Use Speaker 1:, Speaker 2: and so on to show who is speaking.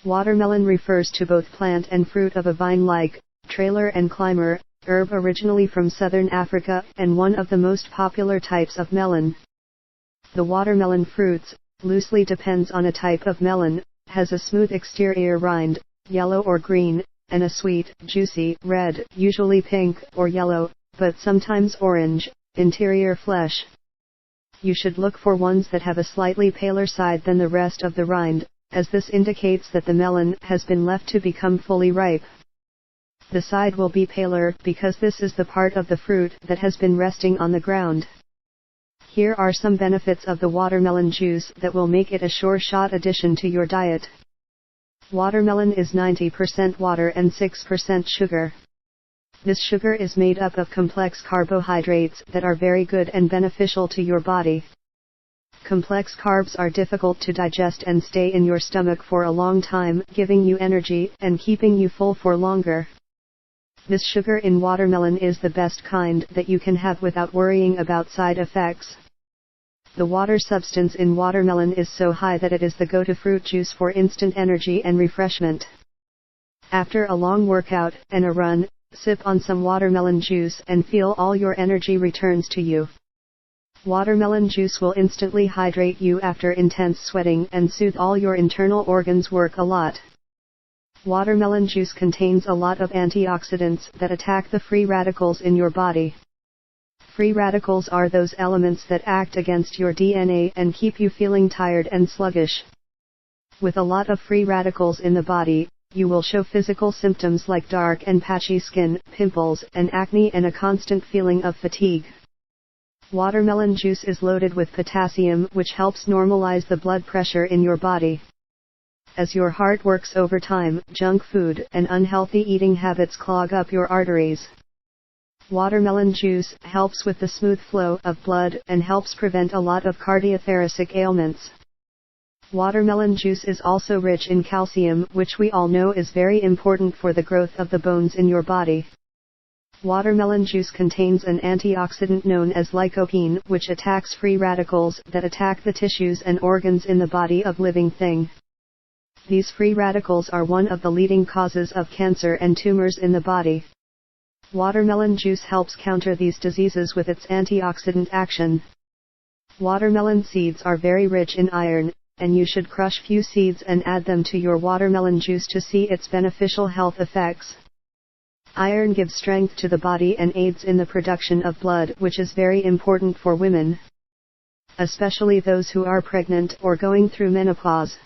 Speaker 1: Watermelon refers to both plant and fruit of a vine-like, trailer and climber, herb originally from southern Africa and one of the most popular types of melon. The watermelon fruits, loosely depends on a type of melon, has a smooth exterior rind, yellow or green, and a sweet, juicy, red, usually pink or yellow, but sometimes orange, interior flesh. You should look for ones that have a slightly paler side than the rest of the rind, as this indicates that the melon has been left to become fully ripe. The side will be paler because this is the part of the fruit that has been resting on the ground. Here are some benefits of the watermelon juice that will make it a sure-shot addition to your diet. Watermelon is 90% water and 6% sugar. This sugar is made up of complex carbohydrates that are very good and beneficial to your body. Complex carbs are difficult to digest and stay in your stomach for a long time, giving you energy and keeping you full for longer. This sugar in watermelon is the best kind that you can have without worrying about side effects. The water substance in watermelon is so high that it is the go-to fruit juice for instant energy and refreshment. After a long workout and a run, sip on some watermelon juice and feel all your energy returns to you. Watermelon juice will instantly hydrate you after intense sweating and soothe all your internal organs. Work a lot. Watermelon juice contains a lot of antioxidants that attack the free radicals in your body. Free radicals are those elements that act against your DNA and keep you feeling tired and sluggish. With a lot of free radicals in the body, you will show physical symptoms like dark and patchy skin, pimples, and acne, and a constant feeling of fatigue. Watermelon juice is loaded with potassium, which helps normalize the blood pressure in your body. As your heart works overtime, junk food and unhealthy eating habits clog up your arteries. Watermelon juice helps with the smooth flow of blood and helps prevent a lot of cardiothoracic ailments. Watermelon juice is also rich in calcium, which we all know is very important for the growth of the bones in your body. Watermelon juice contains an antioxidant known as lycopene, which attacks free radicals that attack the tissues and organs in the body of living thing. These free radicals are one of the leading causes of cancer and tumors in the body. Watermelon juice helps counter these diseases with its antioxidant action. Watermelon seeds are very rich in iron, and you should crush few seeds and add them to your watermelon juice to see its beneficial health effects. Iron gives strength to the body and aids in the production of blood, which is very important for women, especially those who are pregnant or going through menopause.